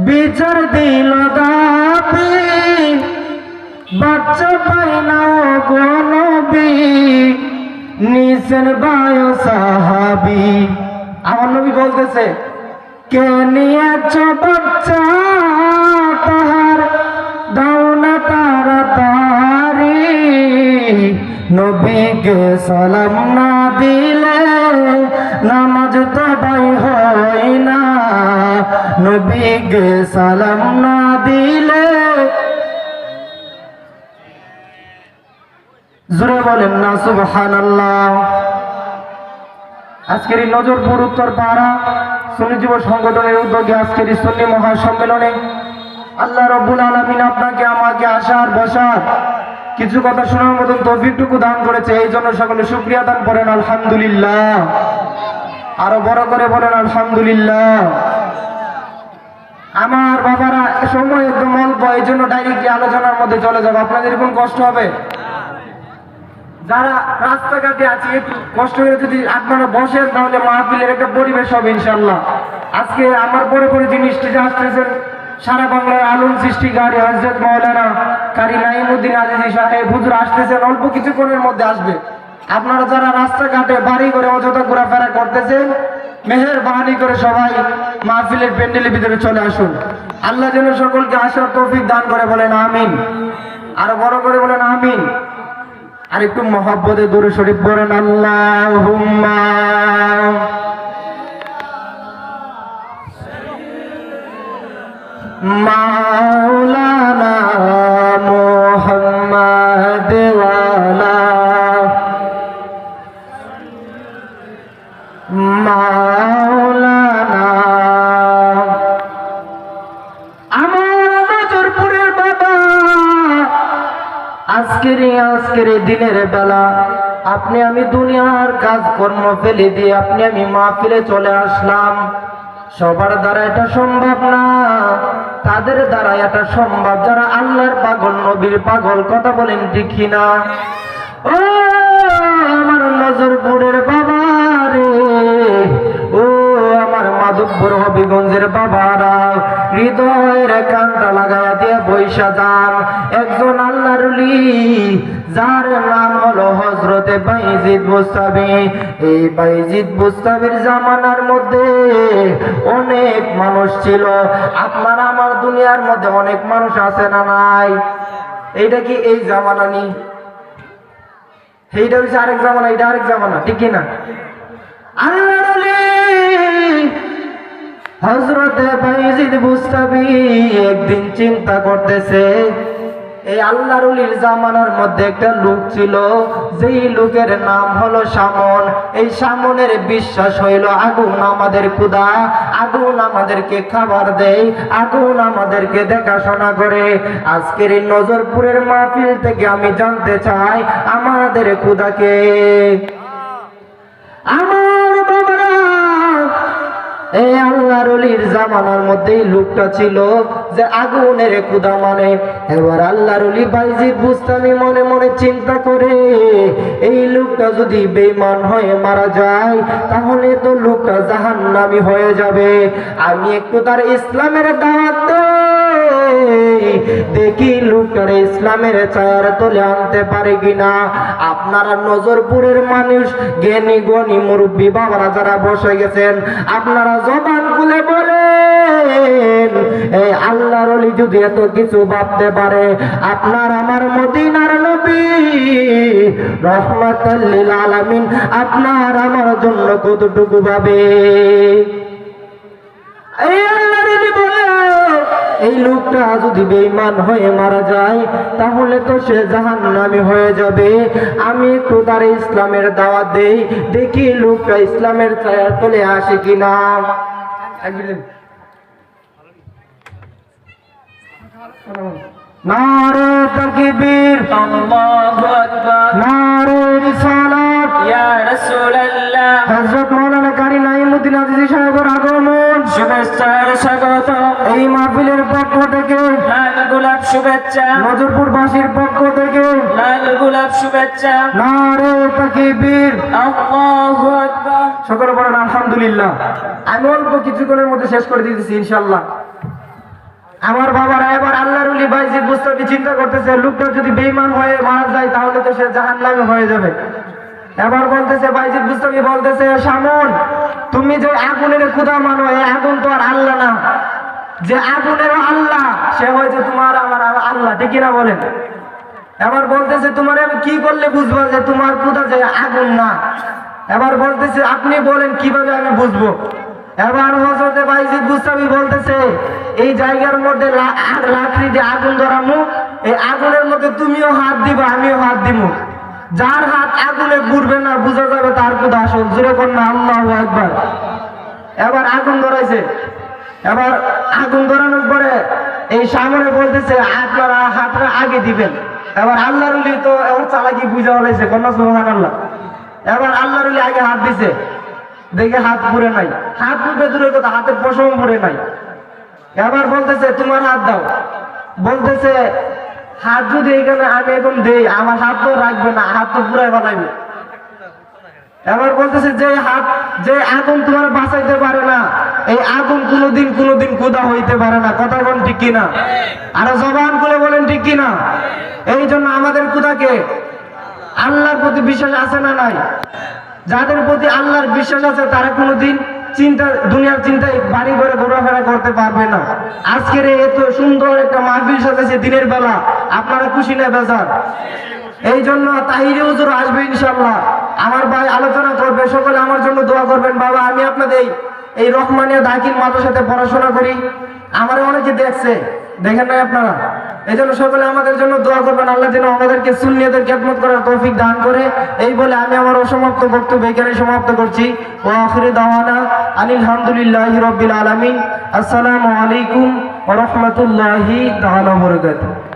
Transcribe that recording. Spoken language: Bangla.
বিচার দিল দাবি বাচ্চা পাই না গো নবী নিসের বায়ু সাহাবি। আমার নবী বলতেছে কে নিয়েছ বাচ্চা তাহার দাও না তাড়াতাড়ি নবীকে সালাম না দিলে নামাজ তবাই হয় না নবীকে সালাম না দিলে। জোরে বলেন না সুবহানাল্লাহ। আজকের এই নজরপুর উত্তর পাড়া সুন্নি যুব সংগঠনের উদ্যোগে আজকের এই সুন্নি মহাসম্মেলনে আল্লাহ রাব্বুল আলামিন আপনাকে আমাকে আসার বসার কিছু কথা শোনার মতন তৌফিকটুকু দান করেছে, এই জন্য সকলে শুকরিয়া দান করেন আলহামদুলিল্লাহ। আরো বড় করে বলেন আলহামদুলিল্লাহ। আমার বাবারা সময় একদম অল্প, এই জন্য ডাইরেক্টলি আলোচনার মধ্যে চলে যাবো, আপনাদের কোন কষ্ট হবে? যারা রাস্তাঘাটে আছে একটু কষ্ট করে যদি আপনারা বসেন তাহলে মাহফিলের একটা পরিবেশ হবে ইনশাল্লাহ। আজকে আমার পরে পরে যে মিষ্টিতে আসতেছেন সারা বাংলার আলম সৃষ্টিকারী হযরত মাওলানা কারি নাঈমউদ্দিন আজিজি সাহেব হুজুর আসতেছেন, অল্প কিছুক্ষণের মধ্যে আসবে। আপনারা যারা রাস্তাঘাটে বাড়ি করে অযথা ঘোরাফেরা করতেছেন মেহেরবানি করে সবাই মাহফিলের প্যান্ডেলের ভিতরে চলে আসুন। আল্লাহ যেন সকলকে আসার তৌফিক দান করে, বলেন আমিন। আরো বড় করে বলেন আমিন। আর একটু মহব্বতে দরুদ শরীফ পড়েন আল্লাহুম্মা মাওলানা মুহাম্মদ ওয়ালা মাওলানা। আমার নজরপুরের বাবা আজকের দিনের বেলা আপনি আমি দুনিয়ার কাজকর্ম ফেলে দিয়ে আপনি আমি মাহফিলে চলে আসলাম। সবার দ্বারা এটা সম্ভব না, তাদের দ্বারা এটা সম্ভব যারা আল্লাহর পাগল নবীর পাগল। কথা বলেন ঠিক কিনা? ও আমার নজরপুরের বাবা রে, ও আমার মাধবপুর হবিগঞ্জের বাবারা, হৃদয়ের কানটা লাগাইয়া দিয়ে বৈশা যান। একজন আল্লাহর ওলি যার নাম হলো হযরতে বাইজিদ বুস্তামি। এই বাইজিদ বুস্তামির জামানার মধ্যে অনেক মানুষ ছিল। আপনার আমার দুনিয়ার মধ্যে অনেক মানুষ আছে না নাই? এইটা কি এই জামানা নি? এইটা হচ্ছে আরেক জামানা, এটা আরেক জামানা, ঠিক কিনা? আল্লাহর ওলি হযরতে বাইজিদ বুস্তামি একদিন চিন্তা করতেছে, এই আল্লাহর ওলির জামানার মধ্যে একটা লোক ছিল, যেই লোকের নাম হলো শামন। এই শামনের বিশ্বাস হইল আগুন আমাদের খোদা, আগুন আমাদেরকে খাবার দেয়, আগুন আমাদেরকে দেখাশোনা করে। আজকের এই নজরপুরের মাহফিল থেকে আমি জানতে চাই আমাদের খোদাকে। আমার বাবারা এই আল্লাহর ওলির জামানার মধ্যে লোকটা ছিল যে আগুনের খোদা মানে। এবার আল্লাহর ওলি বাইজিদ বুস্তামি মনে মনে চিন্তা করে, এই লোকটা যদি বেঈমান হয়ে মারা যায় তাহলে তো লোকটা জাহান্নামী হয়ে যাবে। আমি একটু তার ইসলামের দাওয়াত দেই, দেখি লোকটার ইসলামের ছায়ার তলে আনতে পারে কিনা। আপনারা নজরপুরের মানুষ জ্ঞানী গণী মুরব্বী বাবারা যারা বসে গেছেন, আপনারা জবান খুলে বলেন এই আল্লাহর ওলি যদি এত কিছু ভাবতে পারে, আপনার আমার মদিনার নবী রহমাতাল লিল আলামিন আপনার আমার জন্য কতটুকু ভাবে? এই আল্লাহর ওলি বলে এই লোকটা যদি বেঈমান হয়ে মারা যায় তাহলে তো সে জাহান্নামী হয়ে যাবে। আমি একটু তার ইসলামের দাওয়াত দেই, দেখি লোকটা ইসলামের ছায়ার তলে আসে কিনা। নারে তাকবীর, আল্লাহু আকবার, নারে রিসালাত, ইয়া রাসূলুল্লাহ। হযরত মাওলানা কারি নাঈমউদ্দিন আজিজি সাহেবের আগমন, শুভেচ্ছার স্বাগত। এই মাহফিলের পক্ষ থেকে লাল গোলাপ শুভেচ্ছা, নজরপুরবাসীর পক্ষ থেকে লাল গোলাপ শুভেচ্ছা। নারে তাকবীর, আল্লাহু আকবার। সকলে বলেন আলহামদুলিল্লাহ। আমি অল্প কিছুক্ষণের মধ্যে শেষ করে দিতেছি ইনশাআল্লাহ। আমার বাবারা এবার আল্লাহর ওলি বাইজিদ বুস্তামি চিন্তা করতেছে, লোকটা যদি বেঈমান হয়ে মারা যায় তাহলে তো সে জাহান্নামে হয়ে যাবে। এবার বলতেছে বাইজিদ বুস্তামি বলতেছে, শামুন তুমি যে আগুনের খোদা মানো, এই আগুন তো আর আল্লাহ না, যে আগুনেরও আল্লাহ সে হয়েছে তোমার আমার আল্লাহ, ঠিক না বলেন? এবার বলতেছে তোমার আমি কি করলে বুঝবো যে তোমার খোদা যে আগুন না? এবার বলতেছে আপনি বলেন কিভাবে আমি বুঝবো? এবার হযরত বাইজিদ বুস্তামি বলতেছে, এই জায়গার মধ্যে লাকড়ি দিয়ে আগুন ধরামু, এই আগুনের মধ্যে তুমিও হাত দিবা আমিও হাত দিব, যার হাত আগুনে ঘুরবে না বোঝা যাবে তার খোদা আসল। জোরে কর না আল্লাহু আকবার। এবার আগুন ধরাইছে। এবার আগুন ধরানোর পরে এই সামনে বলতেছে আপনারা হাতটা আগে দিবেন। এবার আল্লাহর ওলি তো এবার চালাকি বুঝা হলাইছে, কন্যা সুবহানাল্লাহ। এবার আল্লাহর ওলি আগে হাত দিছে, দেখে হাত পুড়ে নাই, হাত পুড়ে দূরের কথা হাতের পশম পুড়ে নাই। এবার বলতেছে তোমার হাত দাও, বলতেছে হাত যদি এখানে আমি এখন দেই আমার হাত তো রাখবে না, হাত তো পুরাই বানাইবে। এবার বলতেছে যে আগুন তোমার বাঁচাইতে পারে না, এই আগুন কোনোদিন খোদা হইতে পারে না। কথা বলেন ঠিক কিনা? আর জবান খুলে বলেন ঠিক কিনা? এই জন্য আমাদের খোদাকে আল্লাহর প্রতি বিশ্বাস আছে না নাই? যাদের প্রতি আল্লাহর বিশ্বাস আছে তারা কোনোদিন দুনিয়ার চিন্তায় বাড়ি ঘরে ঘোরাফেরা করতে পারবে না। আজকের এত সুন্দর একটা মাহফিল সাজাইছে দিনের বেলা, আপনারা খুশি না বেজার? এই জন্য তাহিরি হুজুর আসবে ইনশাআল্লাহ, আমার ভাই আলোচনা করবে, সকলে আমার জন্য দোয়া করবেন। বাবা আমি আপনাদের এই রহমানিয়া দাখিল মাদ্রাসাতে পড়াশোনা করি, আমার অনেকে দেখেন নাই আপনারা, এই জন্য সকলে আমাদের জন্য দোয়া করবেন, আল্লাহ যেন আমাদেরকে সুন্নিয়তের খেদমত করার তৌফিক দান করে। এই বলে আমি আমার অসমাপ্ত বক্তব্য এখানে সমাপ্ত করছি। ওয়া আখিরু দাওয়ানা আনিল হামদুলিল্লাহি রাব্বিল আলামিন। আসসালামু আলাইকুম ওয়া রাহমাতুল্লাহি তাআলা ওয়া বারাকাতুহু।